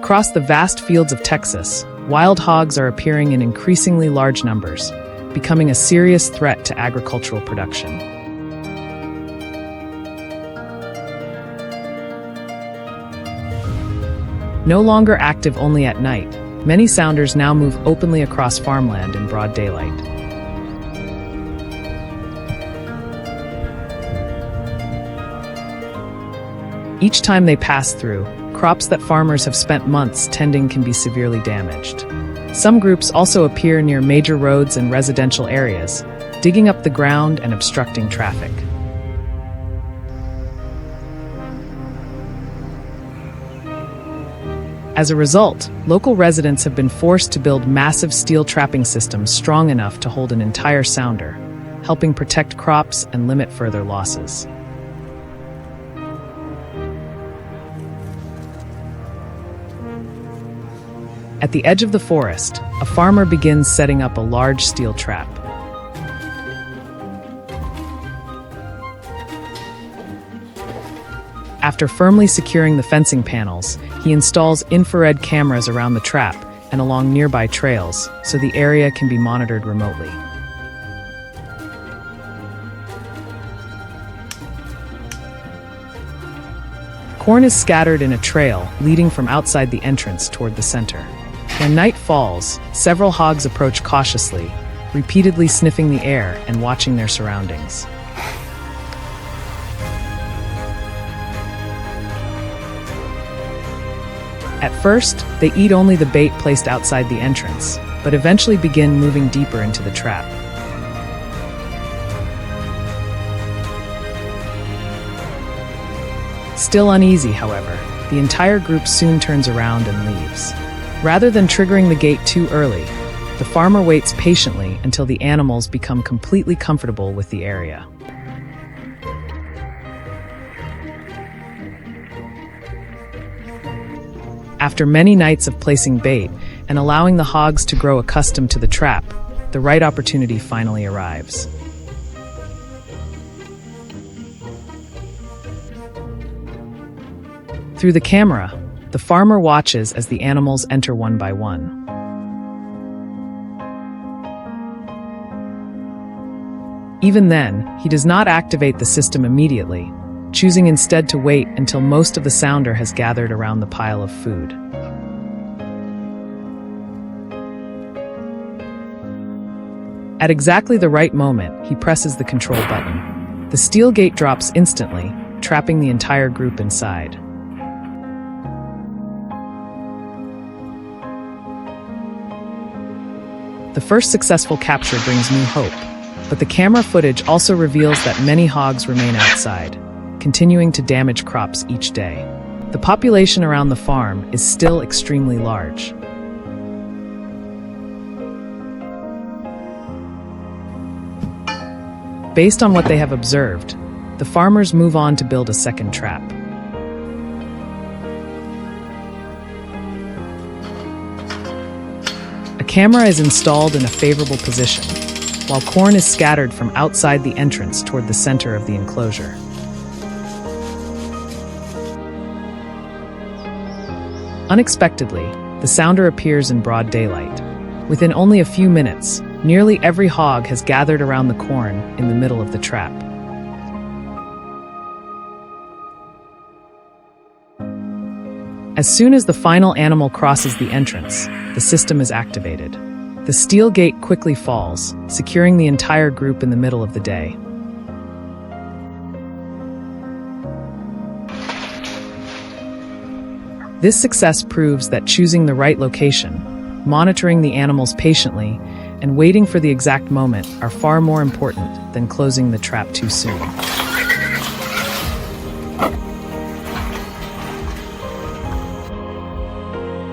Across the vast fields of Texas, wild hogs are appearing in increasingly large numbers, becoming a serious threat to agricultural production. No longer active only at night, many sounders now move openly across farmland in broad daylight. Each time they pass through, crops that farmers have spent months tending can be severely damaged. Some groups also appear near major roads and residential areas, digging up the ground and obstructing traffic. As a result, local residents have been forced to build massive steel trapping systems strong enough to hold an entire sounder, helping protect crops and limit further losses. At the edge of the forest, a farmer begins setting up a large steel trap. After firmly securing the fencing panels, he installs infrared cameras around the trap and along nearby trails, so the area can be monitored remotely. Corn is scattered in a trail leading from outside the entrance toward the center. When night falls, several hogs approach cautiously, repeatedly sniffing the air and watching their surroundings. At first, they eat only the bait placed outside the entrance, but eventually begin moving deeper into the trap. Still uneasy, however, the entire group soon turns around and leaves. Rather than triggering the gate too early, the farmer waits patiently until the animals become completely comfortable with the area. After many nights of placing bait and allowing the hogs to grow accustomed to the trap, the right opportunity finally arrives. Through the camera, the farmer watches as the animals enter one by one. Even then, he does not activate the system immediately, choosing instead to wait until most of the sounder has gathered around the pile of food. At exactly the right moment, he presses the control button. The steel gate drops instantly, trapping the entire group inside. The first successful capture brings new hope, but the camera footage also reveals that many hogs remain outside, continuing to damage crops each day. The population around the farm is still extremely large. Based on what they have observed, the farmers move on to build a second trap. A camera is installed in a favorable position, while corn is scattered from outside the entrance toward the center of the enclosure. Unexpectedly, the sounder appears in broad daylight. Within only a few minutes, nearly every hog has gathered around the corn in the middle of the trap. As soon as the final animal crosses the entrance, the system is activated. The steel gate quickly falls, securing the entire group in the middle of the day. This success proves that choosing the right location, monitoring the animals patiently, and waiting for the exact moment are far more important than closing the trap too soon.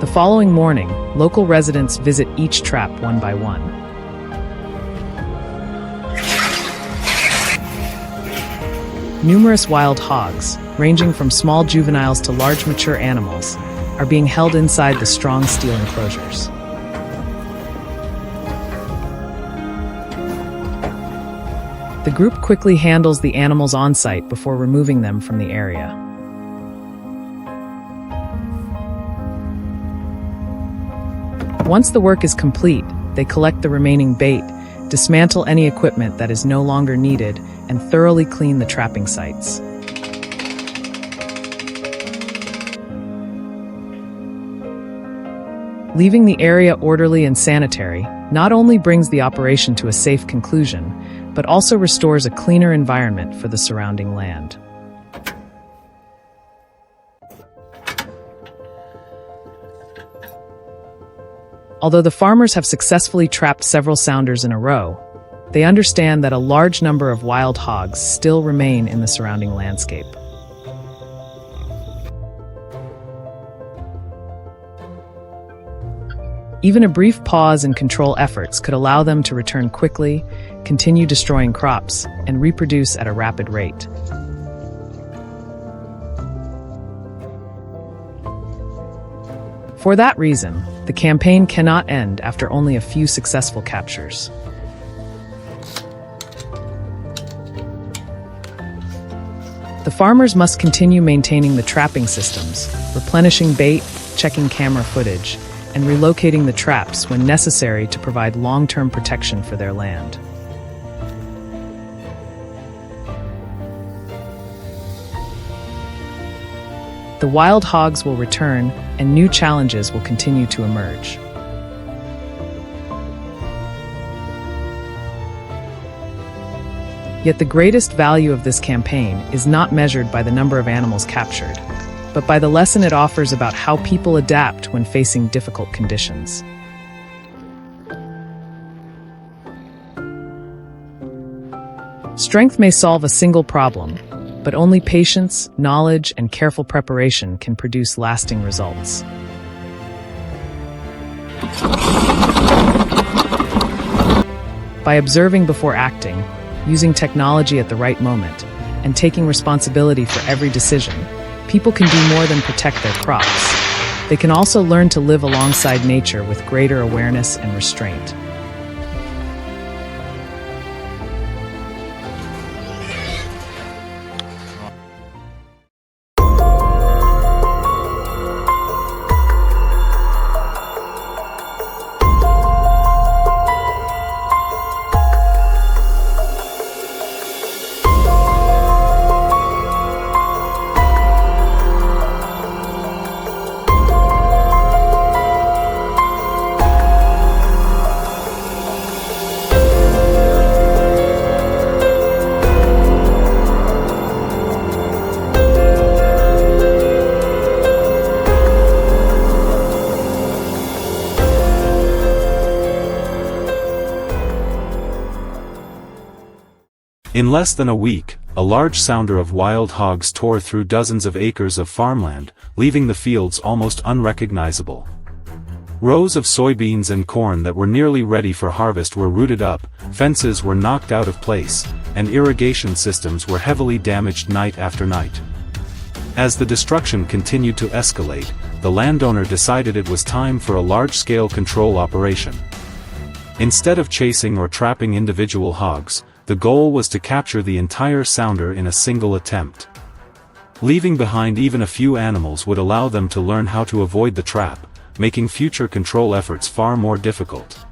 The following morning, local residents visit each trap one by one. Numerous wild hogs, ranging from small juveniles to large mature animals, are being held inside the strong steel enclosures. The group quickly handles the animals on site before removing them from the area. Once the work is complete, they collect the remaining bait, dismantle any equipment that is no longer needed, and thoroughly clean the trapping sites. Leaving the area orderly and sanitary not only brings the operation to a safe conclusion, but also restores a cleaner environment for the surrounding land. Although the farmers have successfully trapped several sounders in a row, they understand that a large number of wild hogs still remain in the surrounding landscape. Even a brief pause in control efforts could allow them to return quickly, continue destroying crops, and reproduce at a rapid rate. For that reason, the campaign cannot end after only a few successful captures. The farmers must continue maintaining the trapping systems, replenishing bait, checking camera footage, and relocating the traps when necessary to provide long-term protection for their land. The wild hogs will return, and new challenges will continue to emerge. Yet the greatest value of this campaign is not measured by the number of animals captured, but by the lesson it offers about how people adapt when facing difficult conditions. Strength may solve a single problem, but only patience, knowledge, and careful preparation can produce lasting results. By observing before acting, using technology at the right moment, and taking responsibility for every decision, people can do more than protect their crops. They can also learn to live alongside nature with greater awareness and restraint. In less than a week, a large sounder of wild hogs tore through dozens of acres of farmland, leaving the fields almost unrecognizable. Rows of soybeans and corn that were nearly ready for harvest were rooted up, fences were knocked out of place, and irrigation systems were heavily damaged night after night. As the destruction continued to escalate, the landowner decided it was time for a large-scale control operation. Instead of chasing or trapping individual hogs, the goal was to capture the entire sounder in a single attempt. Leaving behind even a few animals would allow them to learn how to avoid the trap, making future control efforts far more difficult.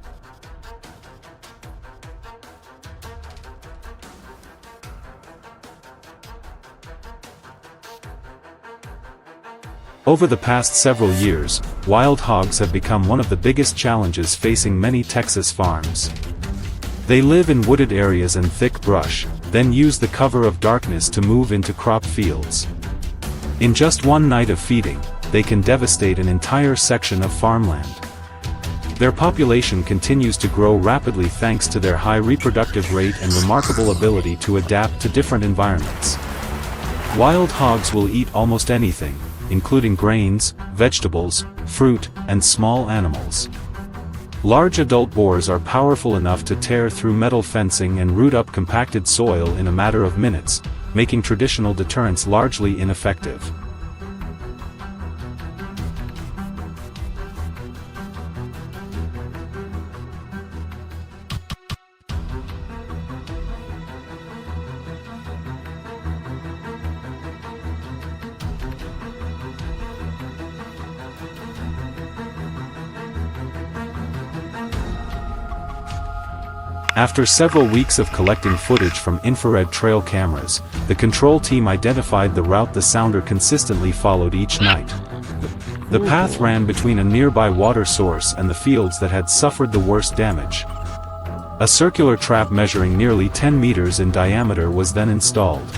Over the past several years, wild hogs have become one of the biggest challenges facing many Texas farms. They live in wooded areas and thick brush, then use the cover of darkness to move into crop fields. In just one night of feeding, they can devastate an entire section of farmland. Their population continues to grow rapidly thanks to their high reproductive rate and remarkable ability to adapt to different environments. Wild hogs will eat almost anything, including grains, vegetables, fruit, and small animals. Large adult boars are powerful enough to tear through metal fencing and root up compacted soil in a matter of minutes, making traditional deterrents largely ineffective. After several weeks of collecting footage from infrared trail cameras, the control team identified the route the sounder consistently followed each night. The path ran between a nearby water source and the fields that had suffered the worst damage. A circular trap measuring nearly 10 meters in diameter was then installed.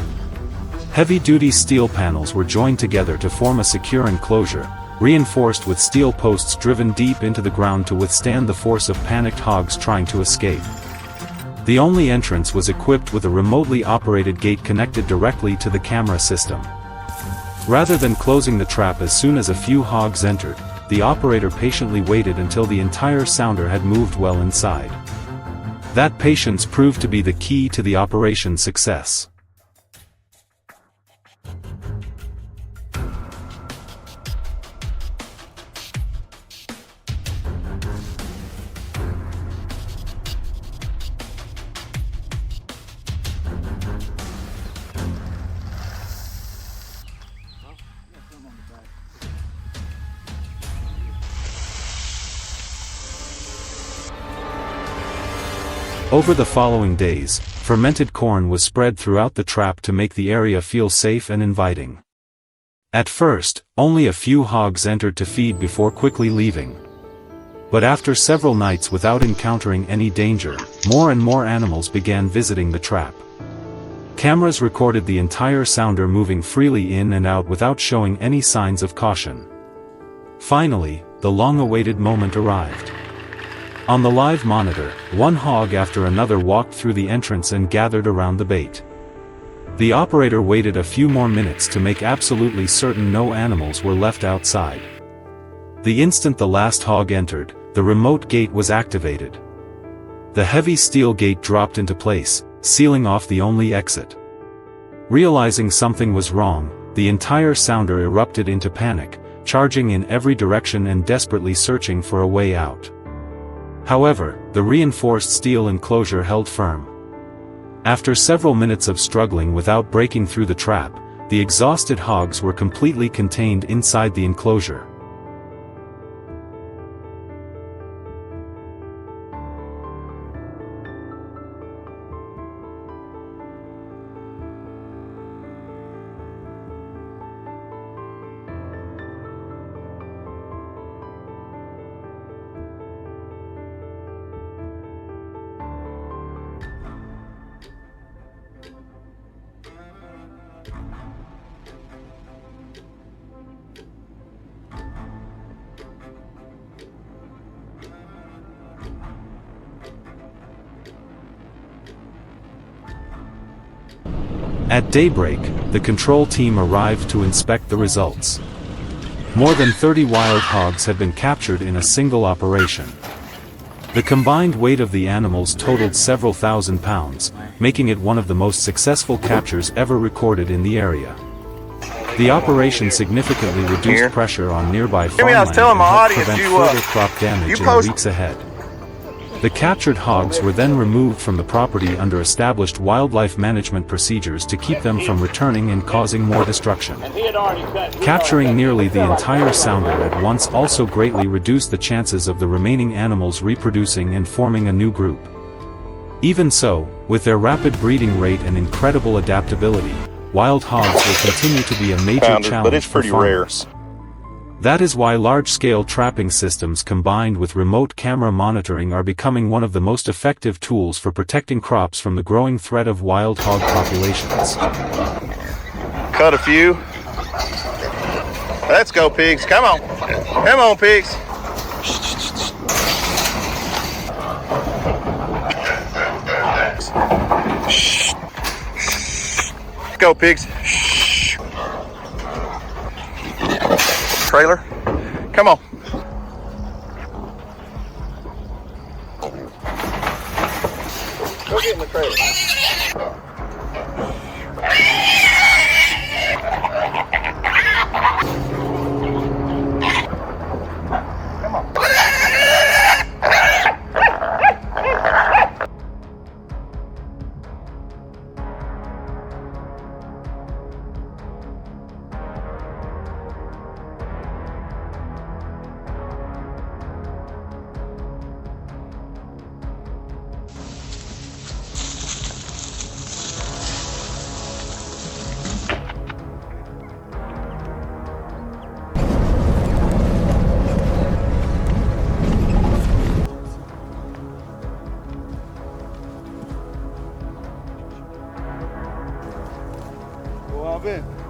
Heavy-duty steel panels were joined together to form a secure enclosure, reinforced with steel posts driven deep into the ground to withstand the force of panicked hogs trying to escape. The only entrance was equipped with a remotely operated gate connected directly to the camera system. Rather than closing the trap as soon as a few hogs entered, the operator patiently waited until the entire sounder had moved well inside. That patience proved to be the key to the operation's success. Over the following days, fermented corn was spread throughout the trap to make the area feel safe and inviting. At first, only a few hogs entered to feed before quickly leaving. But after several nights without encountering any danger, more and more animals began visiting the trap. Cameras recorded the entire sounder moving freely in and out without showing any signs of caution. Finally, the long-awaited moment arrived. On the live monitor, one hog after another walked through the entrance and gathered around the bait. The operator waited a few more minutes to make absolutely certain no animals were left outside. The instant the last hog entered, the remote gate was activated. The heavy steel gate dropped into place, sealing off the only exit. Realizing something was wrong, the entire sounder erupted into panic, charging in every direction and desperately searching for a way out. However, the reinforced steel enclosure held firm. After several minutes of struggling without breaking through the trap, the exhausted hogs were completely contained inside the enclosure. At daybreak, the control team arrived to inspect the results. More than 30 wild hogs had been captured in a single operation. The combined weight of the animals totaled several thousand pounds, making it one of the most successful captures ever recorded in the area. The operation significantly reduced pressure on nearby farmland and helped prevent further crop damage in the weeks ahead. The captured hogs were then removed from the property under established wildlife management procedures to keep them from returning and causing more destruction. Capturing nearly the entire sounder at once also greatly reduced the chances of the remaining animals reproducing and forming a new group. Even so, with their rapid breeding rate and incredible adaptability, wild hogs will continue to be a major challenge for farmers. That is why large-scale trapping systems combined with remote camera monitoring are becoming one of the most effective tools for protecting crops from the growing threat of wild hog populations. Cut a few. Let's go, pigs. Come on. Come on, pigs. Let's go, pigs. Trailer, come on. Go get in the trailer. Come on. Hop in.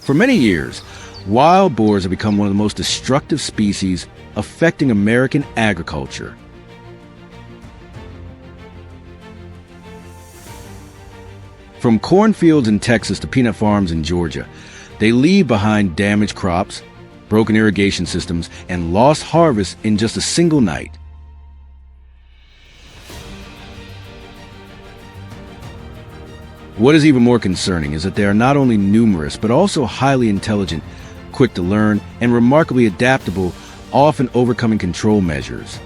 For many years, wild boars have become one of the most destructive species affecting American agriculture. From cornfields in Texas to peanut farms in Georgia, they leave behind damaged crops, broken irrigation systems, and lost harvests in just a single night. What is even more concerning is that they are not only numerous, but also highly intelligent, quick to learn, and remarkably adaptable, often overcoming control measures.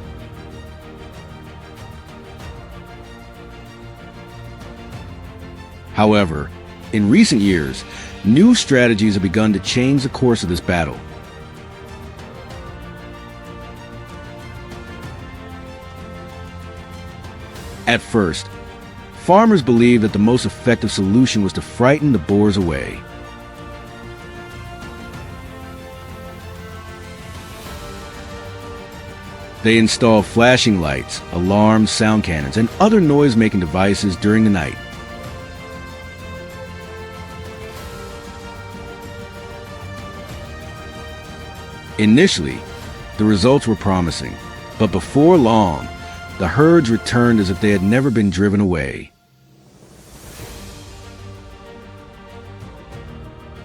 However, in recent years, new strategies have begun to change the course of this battle. At first, farmers believed that the most effective solution was to frighten the boars away. They installed flashing lights, alarms, sound cannons, and other noise-making devices during the night. Initially, the results were promising, but before long, the herds returned as if they had never been driven away.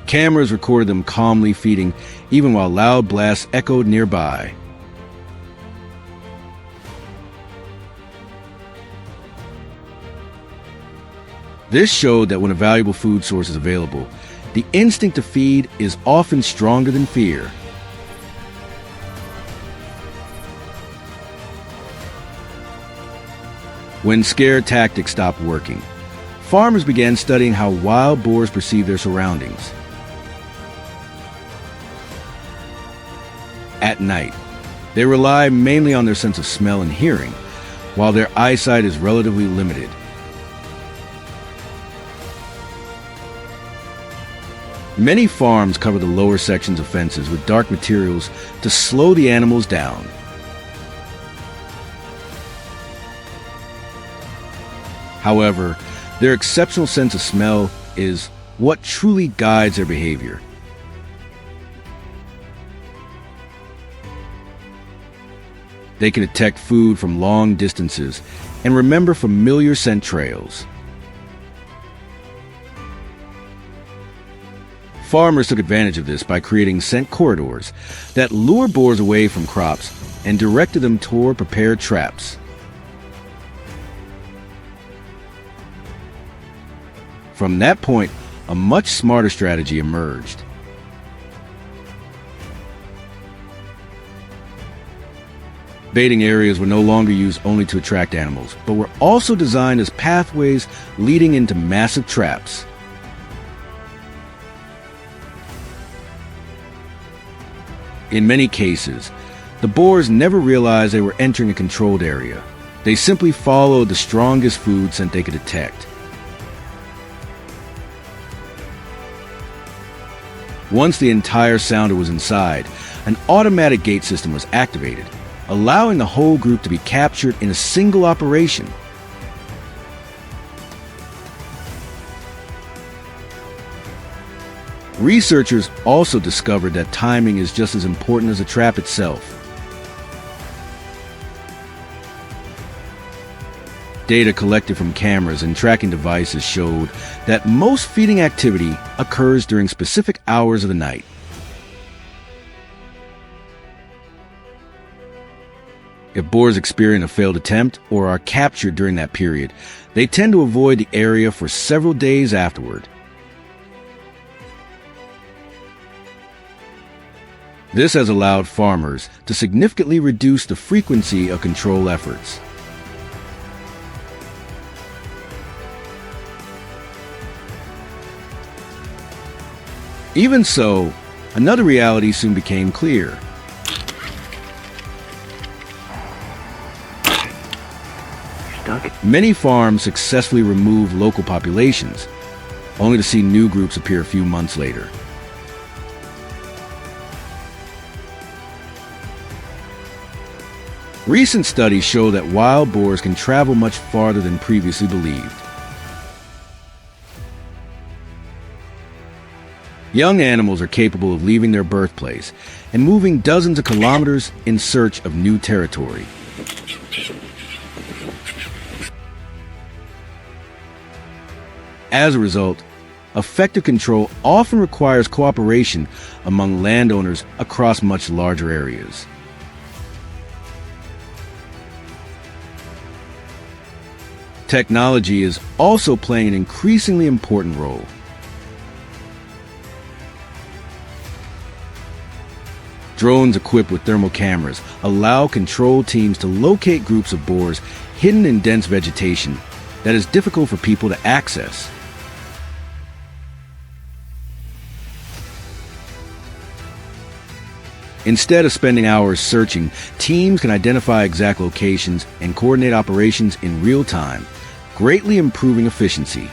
Cameras recorded them calmly feeding, even while loud blasts echoed nearby. This showed that when a valuable food source is available, the instinct to feed is often stronger than fear. When scare tactics stopped working, farmers began studying how wild boars perceive their surroundings. At night, they rely mainly on their sense of smell and hearing, while their eyesight is relatively limited. Many farms cover the lower sections of fences with dark materials to slow the animals down. However, their exceptional sense of smell is what truly guides their behavior. They can detect food from long distances and remember familiar scent trails. Farmers took advantage of this by creating scent corridors that lure boars away from crops and directed them toward prepared traps. From that point, a much smarter strategy emerged. Baiting areas were no longer used only to attract animals, but were also designed as pathways leading into massive traps. In many cases, the boars never realized they were entering a controlled area. They simply followed the strongest food scent they could detect. Once the entire sounder was inside, an automatic gate system was activated, allowing the whole group to be captured in a single operation. Researchers also discovered that timing is just as important as the trap itself. Data collected from cameras and tracking devices showed that most feeding activity occurs during specific hours of the night. If boars experience a failed attempt or are captured during that period, they tend to avoid the area for several days afterward. This has allowed farmers to significantly reduce the frequency of control efforts. Even so, another reality soon became clear. Many farms successfully removed local populations, only to see new groups appear a few months later. Recent studies show that wild boars can travel much farther than previously believed. Young animals are capable of leaving their birthplace and moving dozens of kilometers in search of new territory. As a result, effective control often requires cooperation among landowners across much larger areas. Technology is also playing an increasingly important role. Drones equipped with thermal cameras allow control teams to locate groups of boars hidden in dense vegetation that is difficult for people to access. Instead of spending hours searching, teams can identify exact locations and coordinate operations in real time, greatly improving efficiency.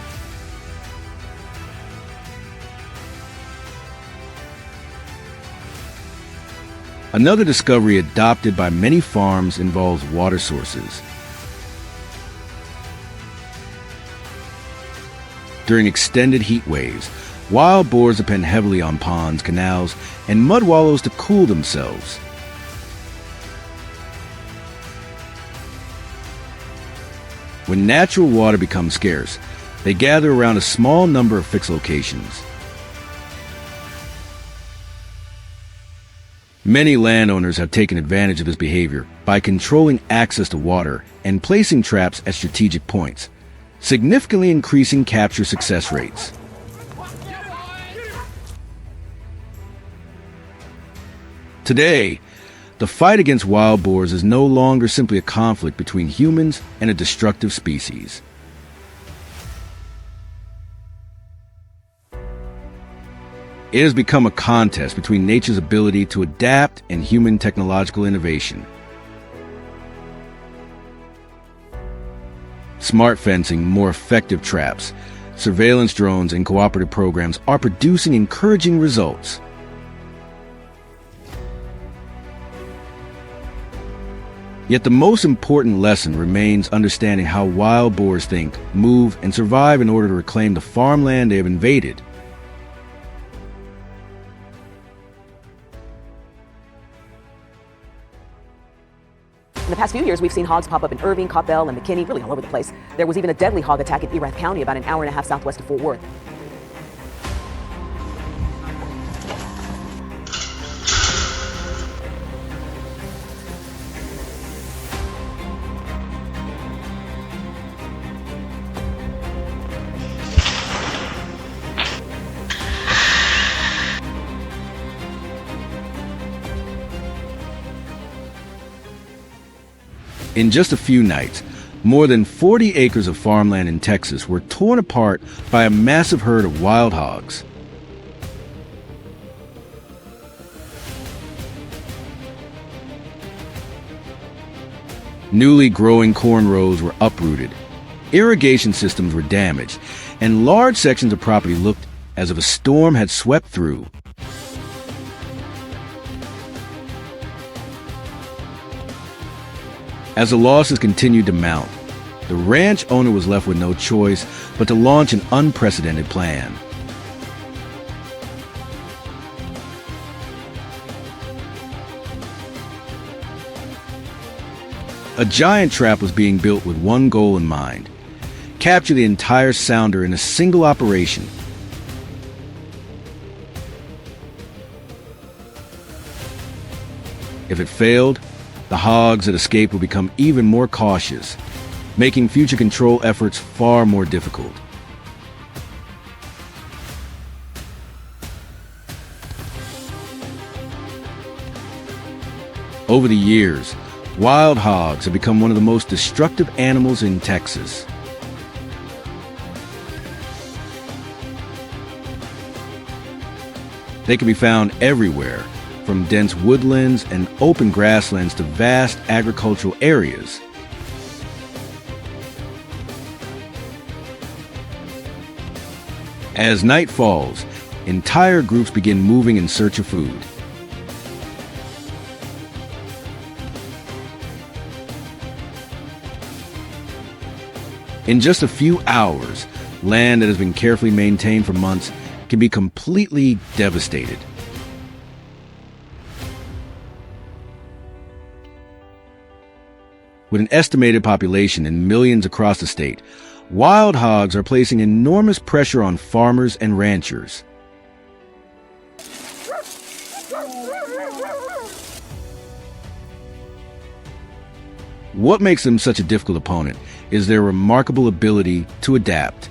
Another discovery adopted by many farms involves water sources. During extended heat waves, wild boars depend heavily on ponds, canals, and mud wallows to cool themselves. When natural water becomes scarce, they gather around a small number of fixed locations. Many landowners have taken advantage of this behavior by controlling access to water and placing traps at strategic points, significantly increasing capture success rates. Today, the fight against wild boars is no longer simply a conflict between humans and a destructive species. It has become a contest between nature's ability to adapt and human technological innovation. Smart fencing, more effective traps, surveillance drones, and cooperative programs are producing encouraging results. Yet the most important lesson remains understanding how wild boars think, move, and survive in order to reclaim the farmland they have invaded. In the past few years, we've seen hogs pop up in Irving, Coppell, and McKinney, really all over the place. There was even a deadly hog attack in Erath County about an hour and a half southwest of Fort Worth. In just a few nights, more than 40 acres of farmland in Texas were torn apart by a massive herd of wild hogs. Newly growing corn rows were uprooted, irrigation systems were damaged, and large sections of property looked as if a storm had swept through. As the losses continued to mount, the ranch owner was left with no choice but to launch an unprecedented plan. A giant trap was being built with one goal in mind: capture the entire sounder in a single operation. If it failed, the hogs that escaped would become even more cautious, making future control efforts far more difficult. Over the years, wild hogs have become one of the most destructive animals in Texas. They can be found everywhere, from dense woodlands and open grasslands to vast agricultural areas. As night falls, entire groups begin moving in search of food. In just a few hours, land that has been carefully maintained for months can be completely devastated. With an estimated population in millions across the state, wild hogs are placing enormous pressure on farmers and ranchers. What makes them such a difficult opponent is their remarkable ability to adapt.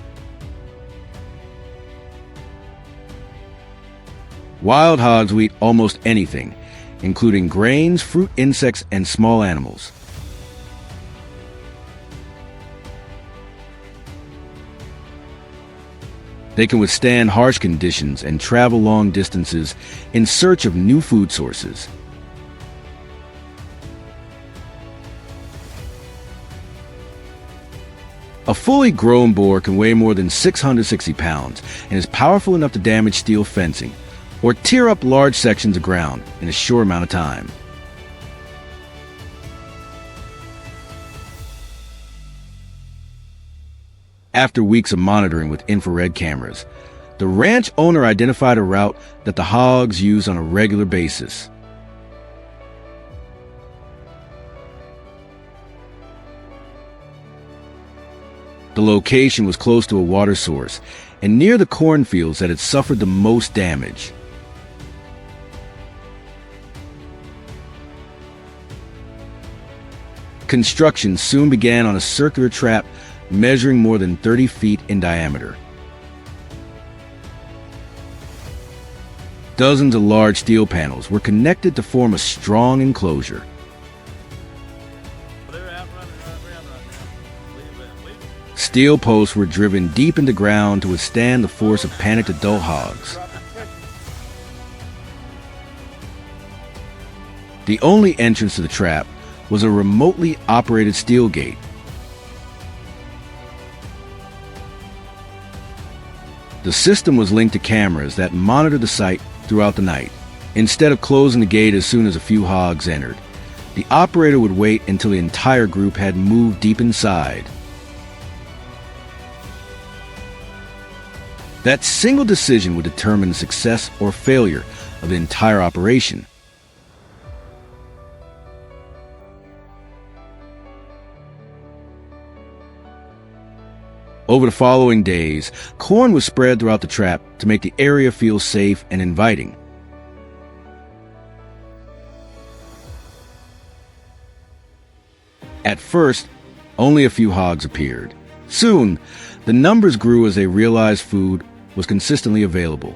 Wild hogs will eat almost anything, including grains, fruit, insects, and small animals. They can withstand harsh conditions and travel long distances in search of new food sources. A fully grown boar can weigh more than 660 pounds and is powerful enough to damage steel fencing or tear up large sections of ground in a short amount of time. After weeks of monitoring with infrared cameras, the ranch owner identified a route that the hogs use on a regular basis. The location was close to a water source and near the cornfields that had suffered the most damage. Construction soon began on a circular trap measuring more than 30 feet in diameter. Dozens of large steel panels were connected to form a strong enclosure. Steel posts were driven deep into ground to withstand the force of panicked adult hogs. The only entrance to the trap was a remotely operated steel gate. The system was linked to cameras that monitored the site throughout the night. Instead of closing the gate as soon as a few hogs entered, the operator would wait until the entire group had moved deep inside. That single decision would determine the success or failure of the entire operation. Over the following days, corn was spread throughout the trap to make the area feel safe and inviting. At first, only a few hogs appeared. Soon, the numbers grew as they realized food was consistently available.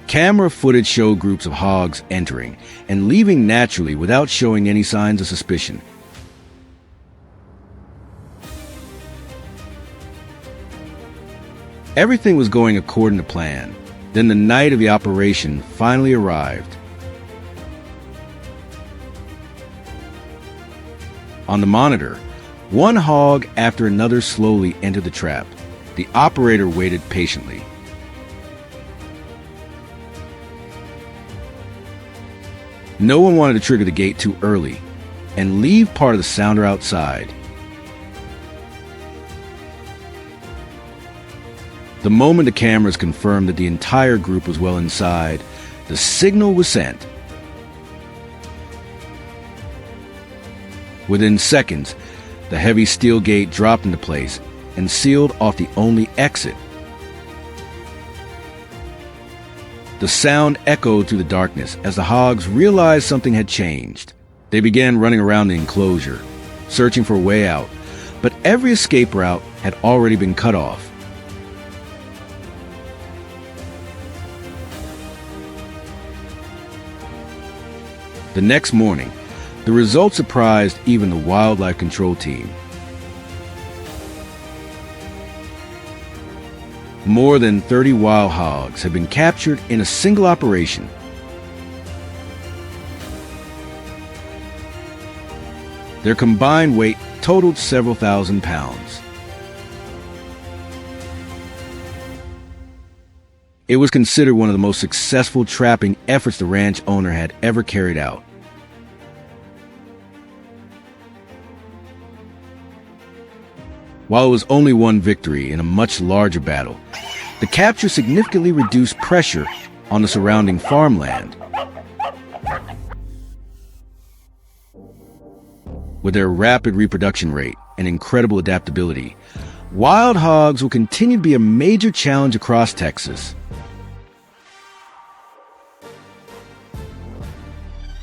Camera footage showed groups of hogs entering and leaving naturally without showing any signs of suspicion. Everything was going according to plan. Then the night of the operation finally arrived. On the monitor, one hog after another slowly entered the trap. The operator waited patiently. No one wanted to trigger the gate too early and leave part of the sounder outside. The moment the cameras confirmed that the entire group was well inside, the signal was sent. Within seconds, the heavy steel gate dropped into place and sealed off the only exit. The sound echoed through the darkness as the hogs realized something had changed. They began running around the enclosure, searching for a way out, but every escape route had already been cut off. The next morning, the results surprised even the wildlife control team. More than 30 wild hogs have been captured in a single operation. Their combined weight totaled several thousand pounds. It was considered one of the most successful trapping efforts the ranch owner had ever carried out. While it was only one victory in a much larger battle, the capture significantly reduced pressure on the surrounding farmland. With their rapid reproduction rate and incredible adaptability, wild hogs will continue to be a major challenge across Texas.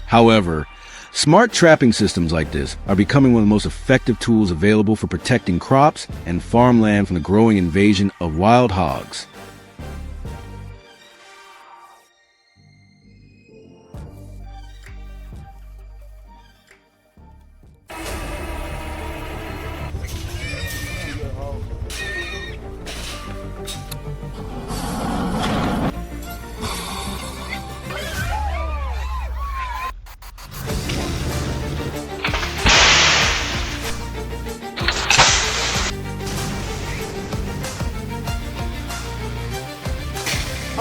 However, smart trapping systems like this are becoming one of the most effective tools available for protecting crops and farmland from the growing invasion of wild hogs.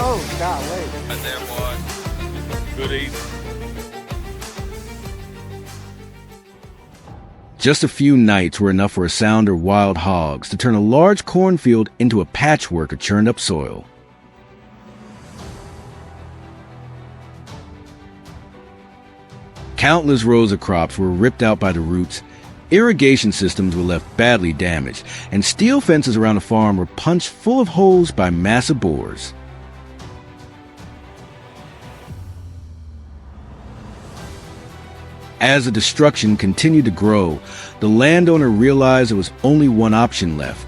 Oh, golly. Right there, boy. Good eating. Just a few nights were enough for a sounder wild hogs to turn a large cornfield into a patchwork of churned up soil. Countless rows of crops were ripped out by the roots, irrigation systems were left badly damaged, and steel fences around the farm were punched full of holes by massive boars. As the destruction continued to grow, the landowner realized there was only one option left: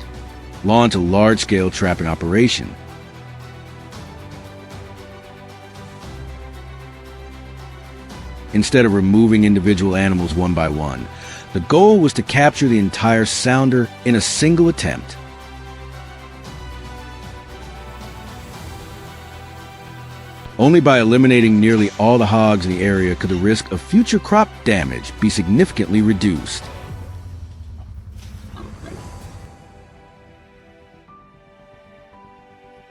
launch a large-scale trapping operation. Instead of removing individual animals one by one, the goal was to capture the entire sounder in a single attempt. Only by eliminating nearly all the hogs in the area could the risk of future crop damage be significantly reduced.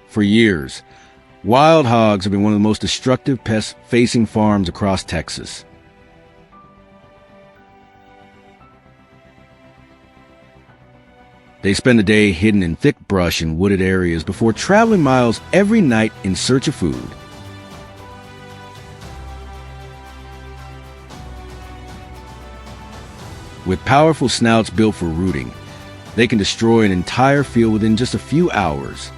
For years, wild hogs have been one of the most destructive pests facing farms across Texas. They spend the day hidden in thick brush and wooded areas before traveling miles every night in search of food. With powerful snouts built for rooting, they can destroy an entire field within just a few hours.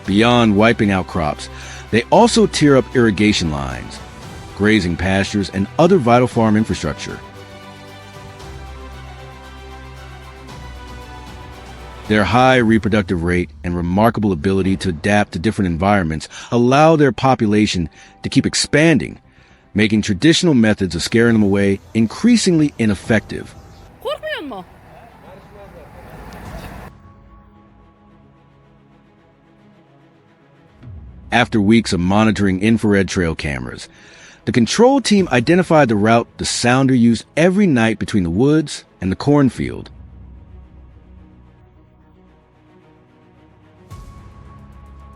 Beyond wiping out crops, they also tear up irrigation lines, grazing pastures, and other vital farm infrastructure. Their high reproductive rate and remarkable ability to adapt to different environments allow their population to keep expanding, making traditional methods of scaring them away increasingly ineffective. After weeks of monitoring infrared trail cameras, the control team identified the route the sounder used every night between the woods and the cornfield.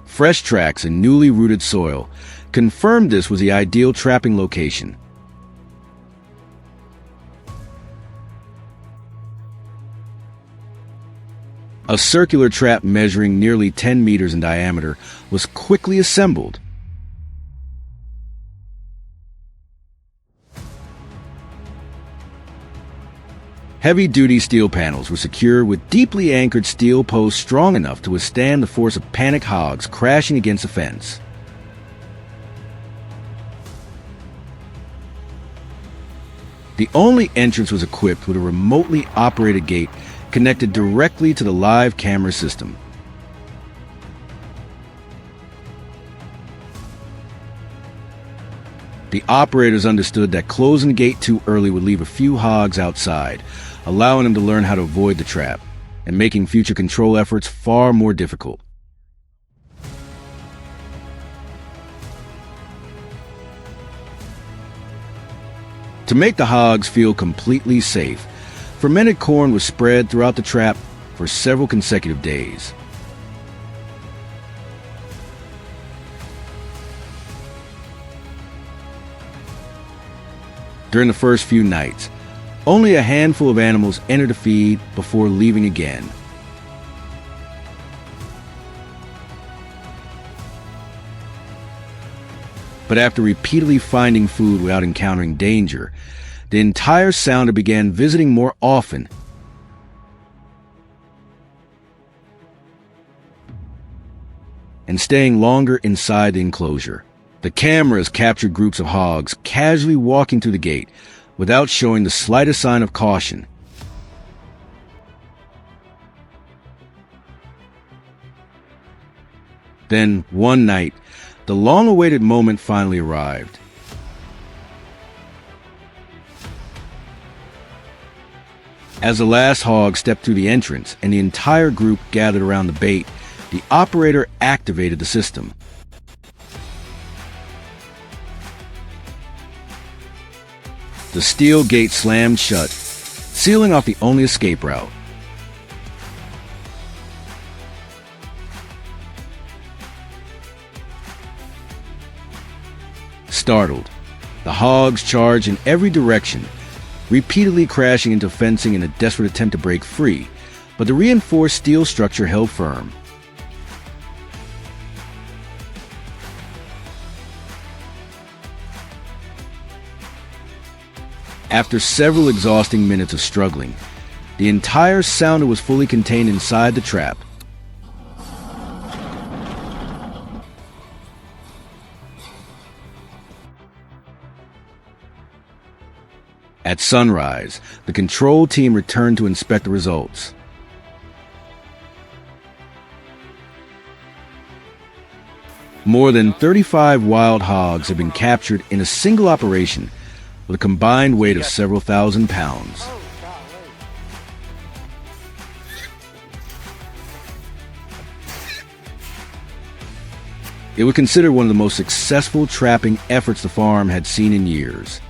Fresh tracks and newly rooted soil confirmed this was the ideal trapping location. A circular trap measuring nearly 10 meters in diameter was quickly assembled. Heavy-duty steel panels were secured with deeply anchored steel posts strong enough to withstand the force of panicked hogs crashing against a fence. The only entrance was equipped with a remotely operated gate connected directly to the live camera system. The operators understood that closing the gate too early would leave a few hogs outside, allowing them to learn how to avoid the trap, and making future control efforts far more difficult. To make the hogs feel completely safe, fermented corn was spread throughout the trap for several consecutive days. During the first few nights, only a handful of animals entered the feed before leaving again. But after repeatedly finding food without encountering danger, the entire sounder began visiting more often and staying longer inside the enclosure. The cameras captured groups of hogs casually walking through the gate without showing the slightest sign of caution. Then, one night, the long-awaited moment finally arrived. As the last hog stepped through the entrance and the entire group gathered around the bait, the operator activated the system. The steel gate slammed shut, sealing off the only escape route. Startled, the hogs charged in every direction, repeatedly crashing into fencing in a desperate attempt to break free, but the reinforced steel structure held firm. After several exhausting minutes of struggling, the entire sounder was fully contained inside the trap. At sunrise, the control team returned to inspect the results. More than 35 wild hogs have been captured in a single operation, with a combined weight of several thousand pounds. It was considered one of the most successful trapping efforts the farm had seen in years.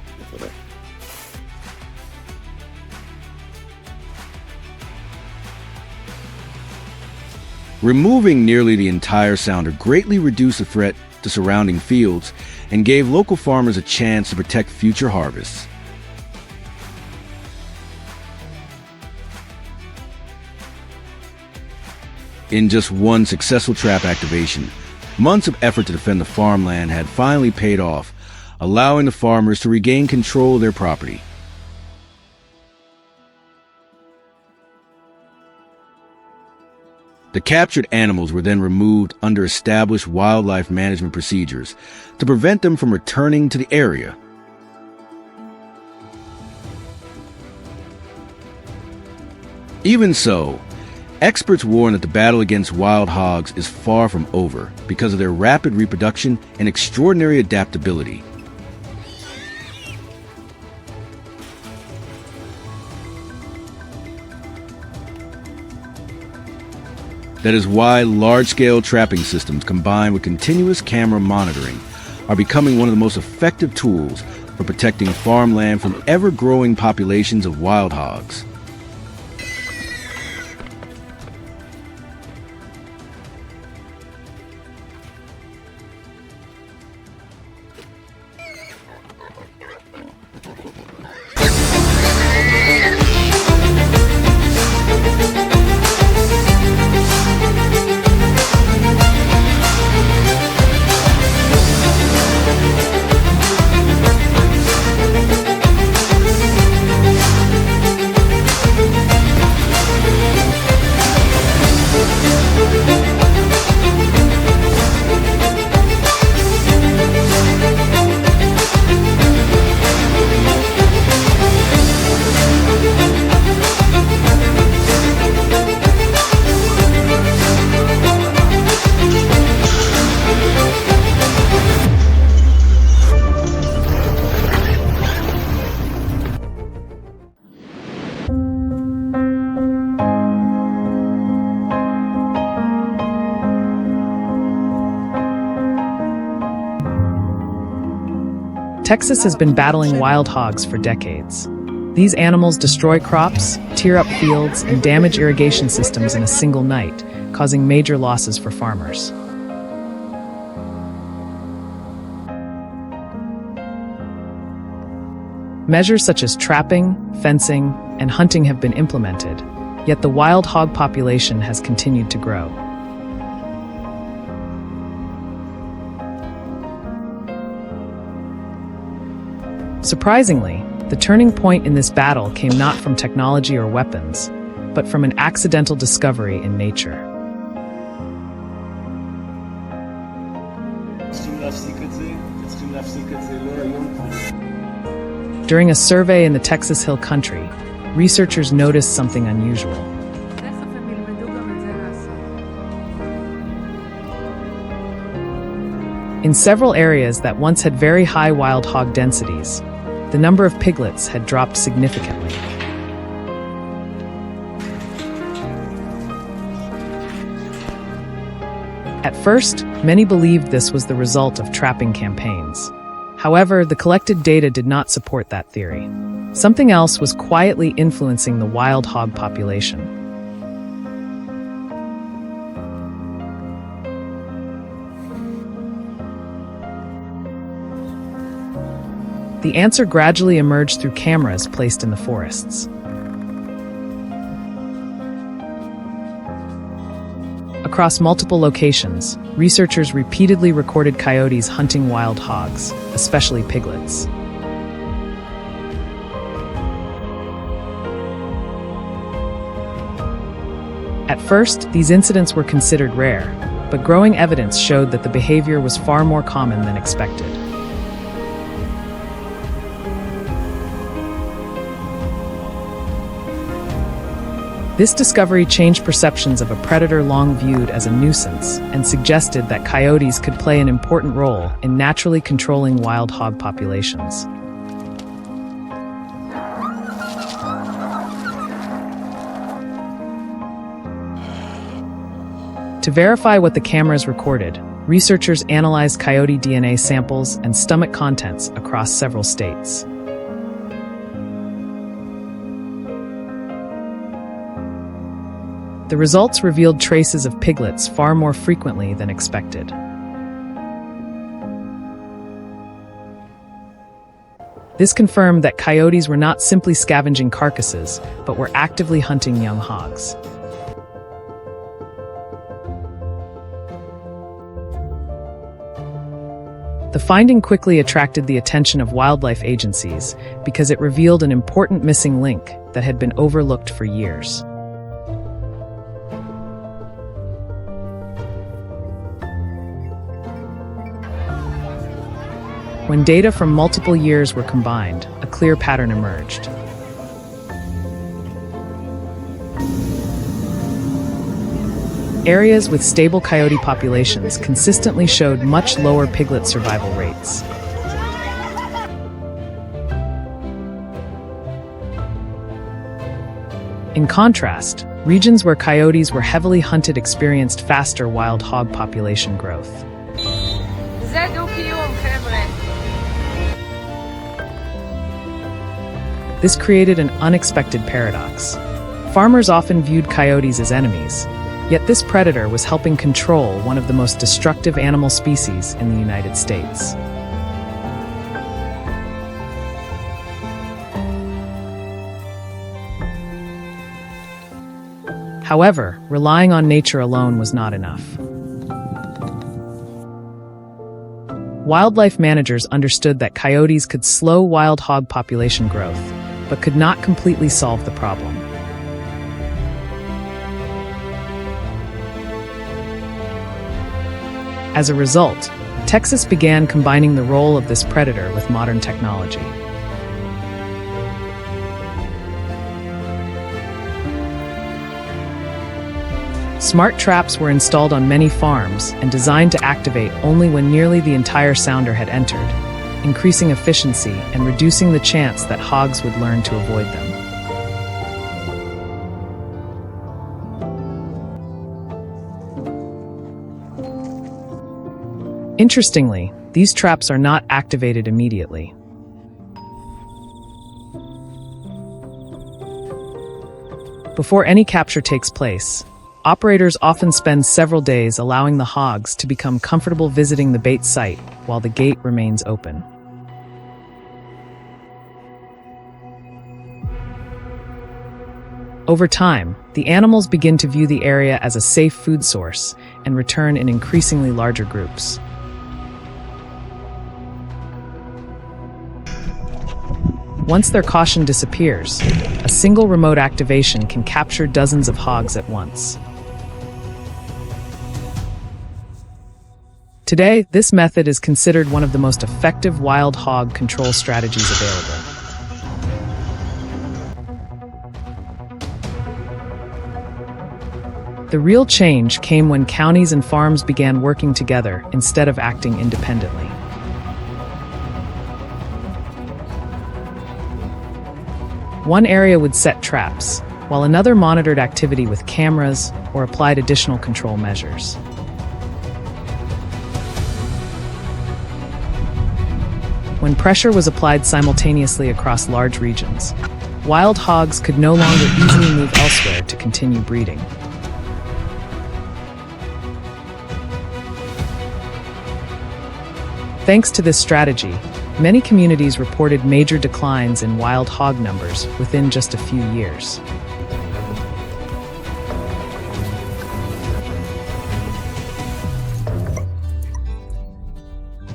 Removing nearly the entire sounder greatly reduced the threat to surrounding fields and gave local farmers a chance to protect future harvests. In just one successful trap activation, months of effort to defend the farmland had finally paid off, allowing the farmers to regain control of their property. The captured animals were then removed under established wildlife management procedures to prevent them from returning to the area. Even so, experts warn that the battle against wild hogs is far from over because of their rapid reproduction and extraordinary adaptability. That is why large-scale trapping systems combined with continuous camera monitoring are becoming one of the most effective tools for protecting farmland from ever-growing populations of wild hogs. Texas has been battling wild hogs for decades. These animals destroy crops, tear up fields, and damage irrigation systems in a single night, causing major losses for farmers. Measures such as trapping, fencing, and hunting have been implemented, yet the wild hog population has continued to grow. Surprisingly, the turning point in this battle came not from technology or weapons, but from an accidental discovery in nature. During a survey in the Texas Hill Country, researchers noticed something unusual. In several areas that once had very high wild hog densities, the number of piglets had dropped significantly. At first, many believed this was the result of trapping campaigns. However, the collected data did not support that theory. Something else was quietly influencing the wild hog population. The answer gradually emerged through cameras placed in the forests. Across multiple locations, researchers repeatedly recorded coyotes hunting wild hogs, especially piglets. At first, these incidents were considered rare, but growing evidence showed that the behavior was far more common than expected. This discovery changed perceptions of a predator long viewed as a nuisance and suggested that coyotes could play an important role in naturally controlling wild hog populations. To verify what the cameras recorded, researchers analyzed coyote DNA samples and stomach contents across several states. The results revealed traces of piglets far more frequently than expected. This confirmed that coyotes were not simply scavenging carcasses, but were actively hunting young hogs. The finding quickly attracted the attention of wildlife agencies because it revealed an important missing link that had been overlooked for years. When data from multiple years were combined, a clear pattern emerged. Areas with stable coyote populations consistently showed much lower piglet survival rates. In contrast, regions where coyotes were heavily hunted experienced faster wild hog population growth. This created an unexpected paradox. Farmers often viewed coyotes as enemies, yet this predator was helping control one of the most destructive animal species in the United States. However, relying on nature alone was not enough. Wildlife managers understood that coyotes could slow wild hog population growth, but could not completely solve the problem. As a result, Texas began combining the role of this predator with modern technology. Smart traps were installed on many farms and designed to activate only when nearly the entire sounder had entered, increasing efficiency and reducing the chance that hogs would learn to avoid them. Interestingly, these traps are not activated immediately. Before any capture takes place, operators often spend several days allowing the hogs to become comfortable visiting the bait site while the gate remains open. Over time, the animals begin to view the area as a safe food source and return in increasingly larger groups. Once their caution disappears, a single remote activation can capture dozens of hogs at once. Today, this method is considered one of the most effective wild hog control strategies available. The real change came when counties and farms began working together instead of acting independently. One area would set traps, while another monitored activity with cameras or applied additional control measures. When pressure was applied simultaneously across large regions, wild hogs could no longer easily move elsewhere to continue breeding. Thanks to this strategy, many communities reported major declines in wild hog numbers within just a few years.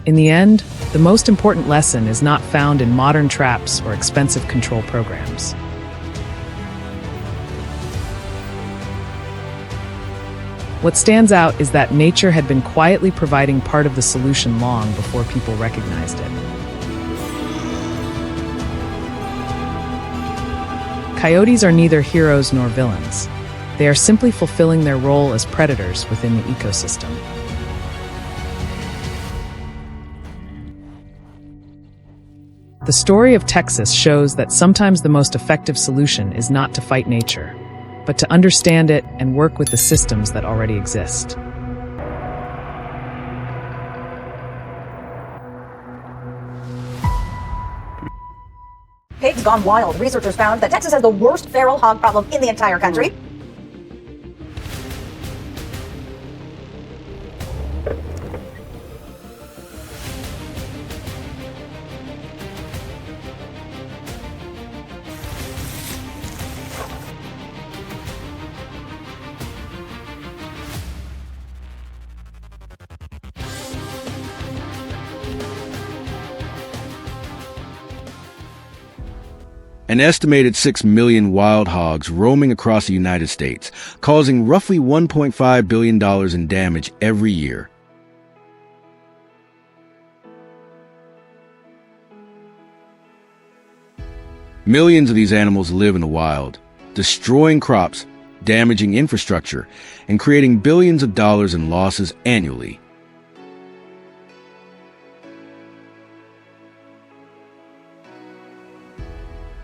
In the end, the most important lesson is not found in modern traps or expensive control programs. What stands out is that nature had been quietly providing part of the solution long before people recognized it. Coyotes are neither heroes nor villains. They are simply fulfilling their role as predators within the ecosystem. The story of Texas shows that sometimes the most effective solution is not to fight nature, but to understand it and work with the systems that already exist. Pigs gone wild. Researchers found that Texas has the worst feral hog problem in the entire country. An estimated 6 million wild hogs roaming across the United States, causing roughly $1.5 billion in damage every year. Millions of these animals live in the wild, destroying crops, damaging infrastructure, and creating billions of dollars in losses annually.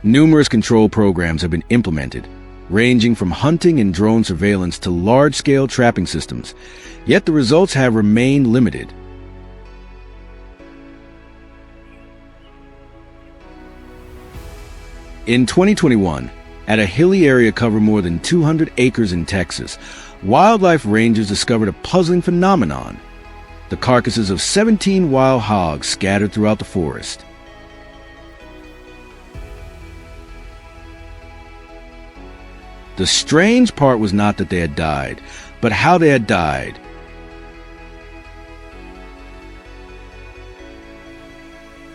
Numerous control programs have been implemented, ranging from hunting and drone surveillance to large-scale trapping systems, yet the results have remained limited. In 2021, at a hilly area covering more than 200 acres in Texas, wildlife rangers discovered a puzzling phenomenon: the carcasses of 17 wild hogs scattered throughout the forest. The strange part was not that they had died, but how they had died.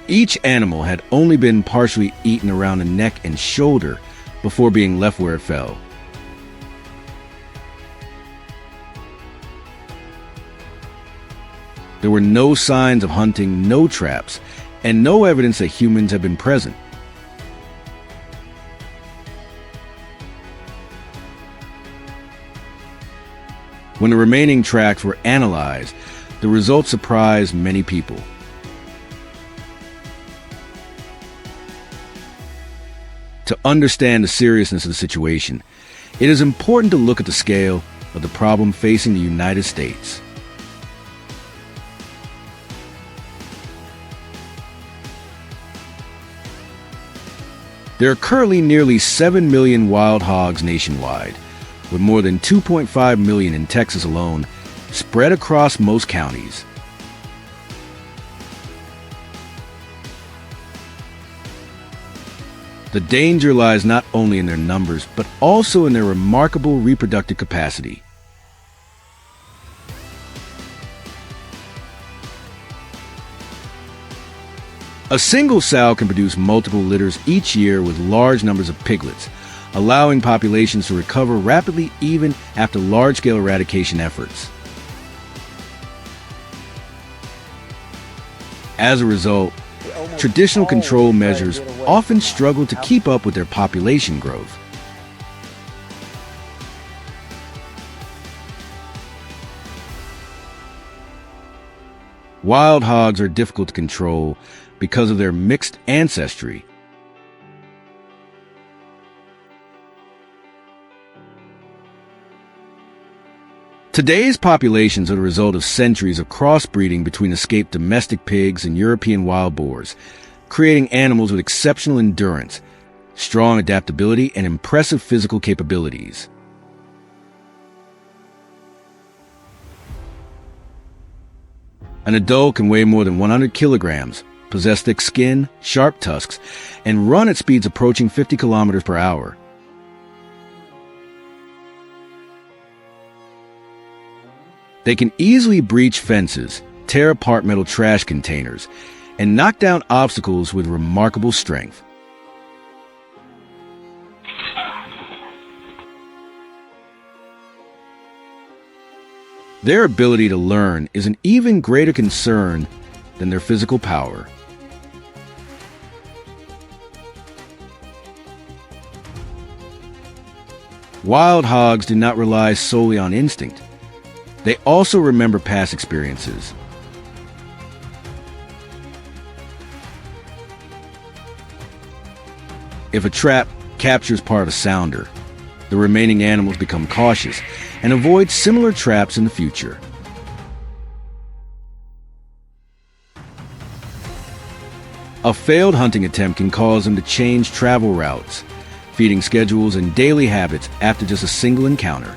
Each animal had only been partially eaten around the neck and shoulder before being left where it fell. There were no signs of hunting, no traps, and no evidence that humans had been present. When the remaining tracks were analyzed, the results surprised many people. To understand the seriousness of the situation, it is important to look at the scale of the problem facing the United States. There are currently nearly 7 million wild hogs nationwide, with more than 2.5 million in Texas alone, spread across most counties. The danger lies not only in their numbers, but also in their remarkable reproductive capacity. A single sow can produce multiple litters each year with large numbers of piglets, allowing populations to recover rapidly even after large-scale eradication efforts. As a result, traditional control measures often struggle to keep up with their population growth. Wild hogs are difficult to control because of their mixed ancestry. Today's populations are the result of centuries of crossbreeding between escaped domestic pigs and European wild boars, creating animals with exceptional endurance, strong adaptability, and impressive physical capabilities. An adult can weigh more than 100 kilograms, possess thick skin, sharp tusks, and run at speeds approaching 50 kilometers per hour. They can easily breach fences, tear apart metal trash containers, and knock down obstacles with remarkable strength. Their ability to learn is an even greater concern than their physical power. Wild hogs do not rely solely on instinct. They also remember past experiences. If a trap captures part of a sounder, the remaining animals become cautious and avoid similar traps in the future. A failed hunting attempt can cause them to change travel routes, feeding schedules, and daily habits after just a single encounter.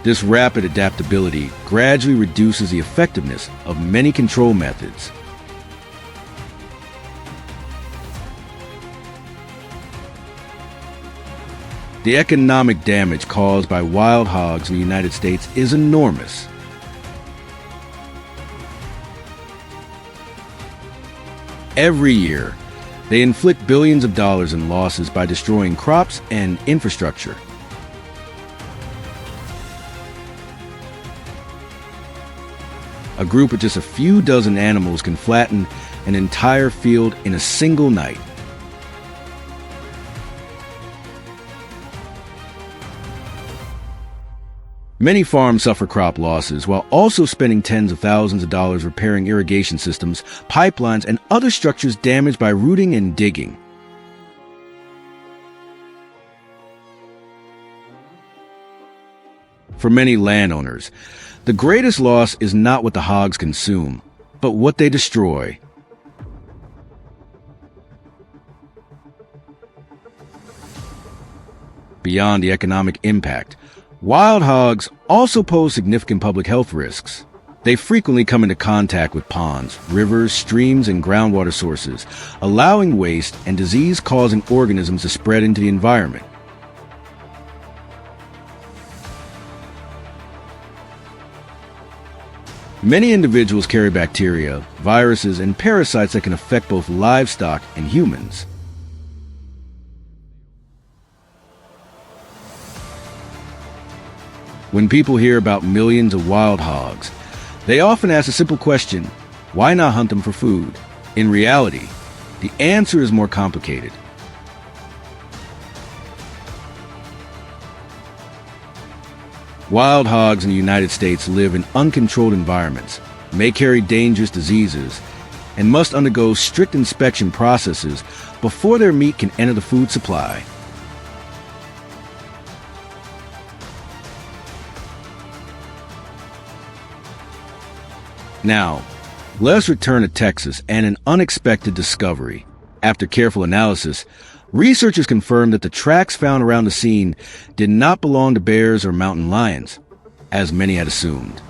This rapid adaptability gradually reduces the effectiveness of many control methods. The economic damage caused by wild hogs in the United States is enormous. Every year, they inflict billions of dollars in losses by destroying crops and infrastructure. A group of just a few dozen animals can flatten an entire field in a single night. Many farms suffer crop losses while also spending tens of thousands of dollars repairing irrigation systems, pipelines, and other structures damaged by rooting and digging. For many landowners, the greatest loss is not what the hogs consume, but what they destroy. Beyond the economic impact, wild hogs also pose significant public health risks. They frequently come into contact with ponds, rivers, streams, and groundwater sources, allowing waste and disease-causing organisms to spread into the environment. Many individuals carry bacteria, viruses, and parasites that can affect both livestock and humans. When people hear about millions of wild hogs, they often ask a simple question: why not hunt them for food? In reality, the answer is more complicated. Wild hogs in the United States live in uncontrolled environments, may carry dangerous diseases, and must undergo strict inspection processes before their meat can enter the food supply. Now, Let's return to Texas and an unexpected discovery. After careful analysis, researchers confirmed that the tracks found around the scene did not belong to bears or mountain lions, as many had assumed.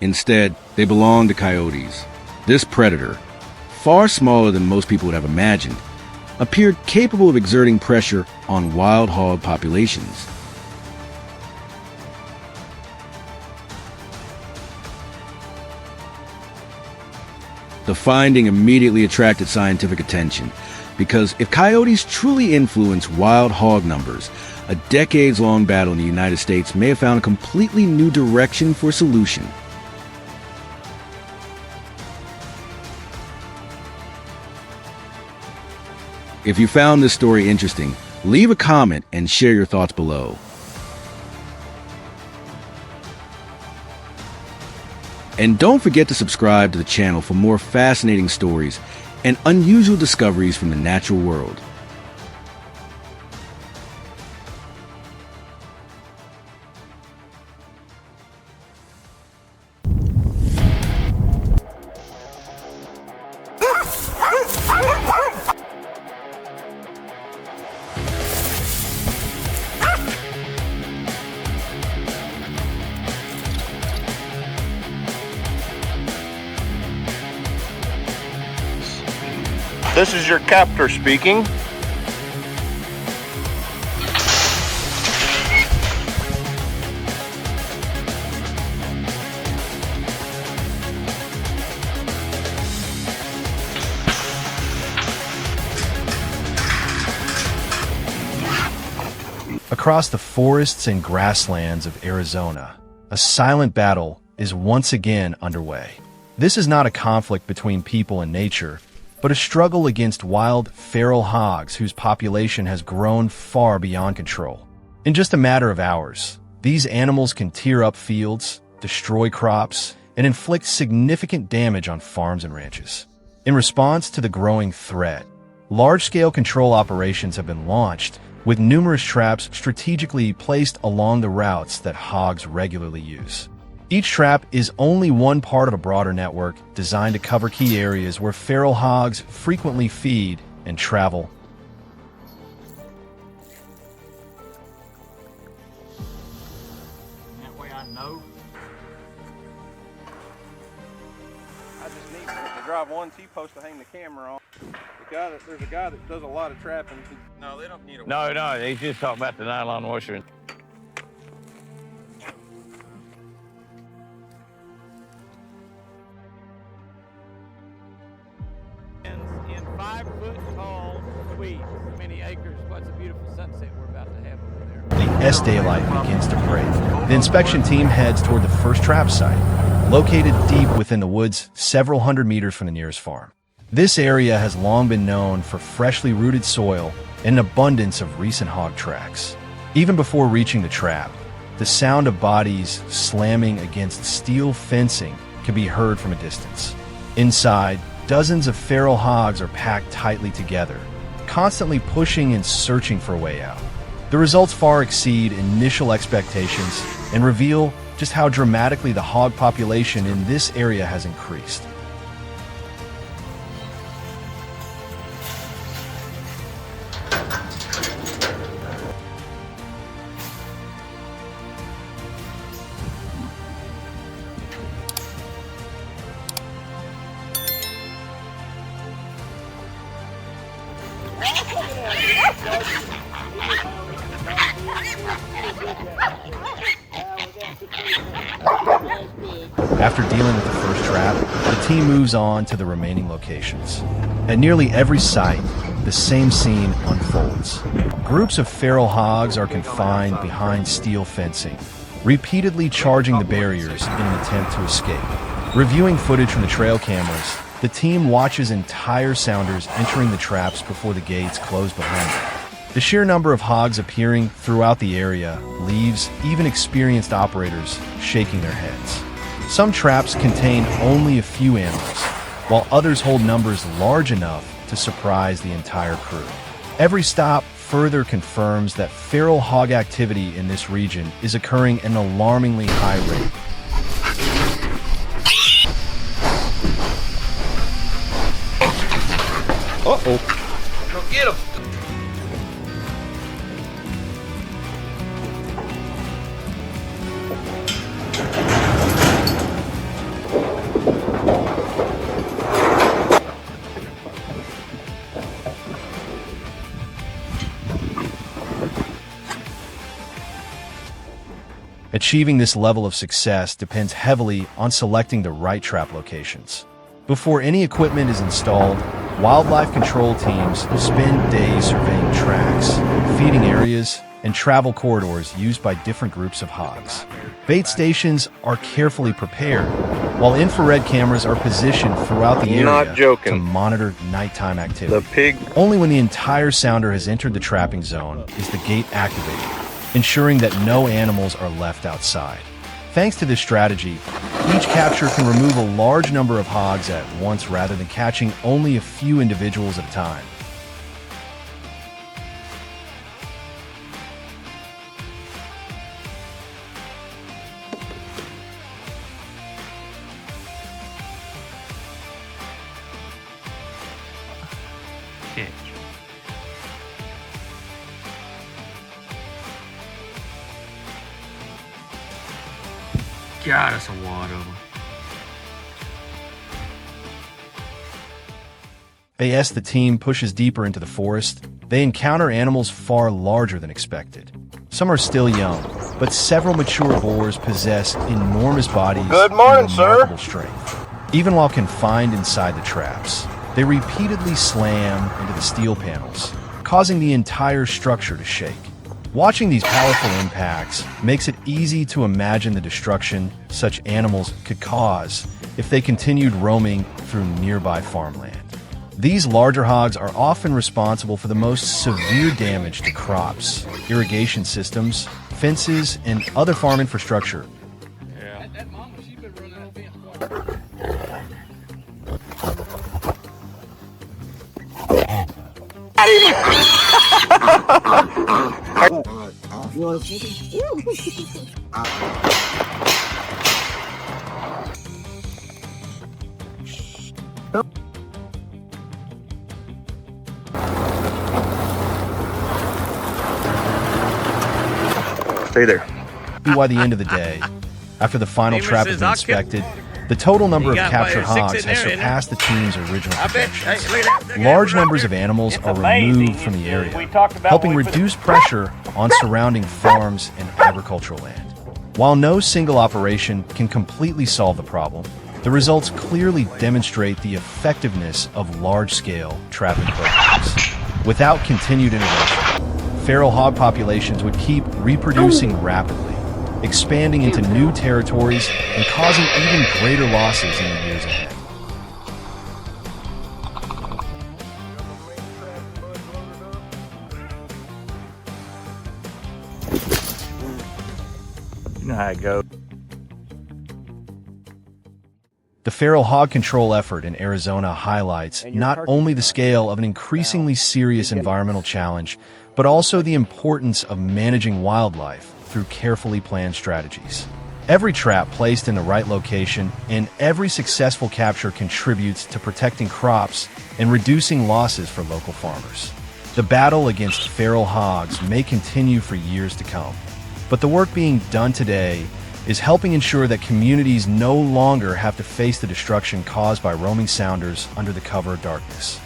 Instead, they belonged to coyotes. This predator, far smaller than most people would have imagined, appeared capable of exerting pressure on wild hog populations. The finding immediately attracted scientific attention, because if coyotes truly influence wild hog numbers, a decades-long battle in the United States may have found a completely new direction for solution. If you found this story interesting, leave a comment and share your thoughts below. And don't forget to subscribe to the channel for more fascinating stories and unusual discoveries from the natural world. This is your captor speaking. Across the forests and grasslands of Arizona, a silent battle is once again underway. This is not a conflict between people and nature, but a struggle against wild, feral hogs whose population has grown far beyond control. In just a matter of hours, these animals can tear up fields, destroy crops, and inflict significant damage on farms and ranches. In response to the growing threat, large-scale control operations have been launched, with numerous traps strategically placed along the routes that hogs regularly use. Each trap is only one part of a broader network designed to cover key areas where feral hogs frequently feed and travel. That way I know. I just need to drive one T-post to hang the camera on. There's a guy that does a lot of trapping. No, they don't need a... No, he's just talking about the nylon washer. In 5-foot tall tweeds, many acres. What's a beautiful sunset we're about to have over there. The S-daylight begins to break. The inspection team heads toward the first trap site, located deep within the woods several hundred meters from the nearest farm. This area has long been known for freshly rooted soil and an abundance of recent hog tracks. Even before reaching the trap, the sound of bodies slamming against steel fencing can be heard from a distance. Inside, dozens of feral hogs are packed tightly together, constantly pushing and searching for a way out. The results far exceed initial expectations and reveal just how dramatically the hog population in this area has increased. After dealing with the first trap, the team moves on to the remaining locations. At nearly every site, the same scene unfolds. Groups of feral hogs are confined behind steel fencing, repeatedly charging the barriers in an attempt to escape. Reviewing footage from the trail cameras, the team watches entire sounders entering the traps before the gates close behind them. The sheer number of hogs appearing throughout the area leaves even experienced operators shaking their heads. Some traps contain only a few animals, while others hold numbers large enough to surprise the entire crew. Every stop further confirms that feral hog activity in this region is occurring at an alarmingly high rate. Uh-oh. Go get him. Achieving this level of success depends heavily on selecting the right trap locations. Before any equipment is installed, wildlife control teams spend days surveying tracks, feeding areas, and travel corridors used by different groups of hogs. Bait stations are carefully prepared, while infrared cameras are positioned throughout the area to monitor nighttime activity. The pig. Only when the entire sounder has entered the trapping zone is the gate activated, ensuring that no animals are left outside. Thanks to this strategy, each capture can remove a large number of hogs at once rather than catching only a few individuals at a time. God, that's a wad of them. As the team pushes deeper into the forest, they encounter animals far larger than expected. Some are still young, but several mature boars possess enormous bodies Good morning, and sir. remarkable strength. Even while confined inside the traps, they repeatedly slam into the steel panels, causing the entire structure to shake. Watching these powerful impacts makes it easy to imagine the destruction such animals could cause if they continued roaming through nearby farmland. These larger hogs are often responsible for the most severe damage to crops, irrigation systems, fences, and other farm infrastructure. Yeah. That mama, she's been running that fence. Stay there. By the end of the day, after the final trap has been inspected, the total number of captured hogs has surpassed the team's original projections. Large numbers of animals are removed from the area, helping reduce pressure on surrounding farms and agricultural land. While no single operation can completely solve the problem, the results clearly demonstrate the effectiveness of large-scale trapping programs. Without continued innovation, feral hog populations would keep reproducing rapidly, expanding into new territories and causing even greater losses in the years ahead. You know how it goes. The feral hog control effort in Arizona highlights not only the scale of an increasingly serious environmental challenge, but also the importance of managing wildlife through carefully planned strategies. Every trap placed in the right location and every successful capture contributes to protecting crops and reducing losses for local farmers. The battle against feral hogs may continue for years to come, but the work being done today is helping ensure that communities no longer have to face the destruction caused by roaming sounders under the cover of darkness.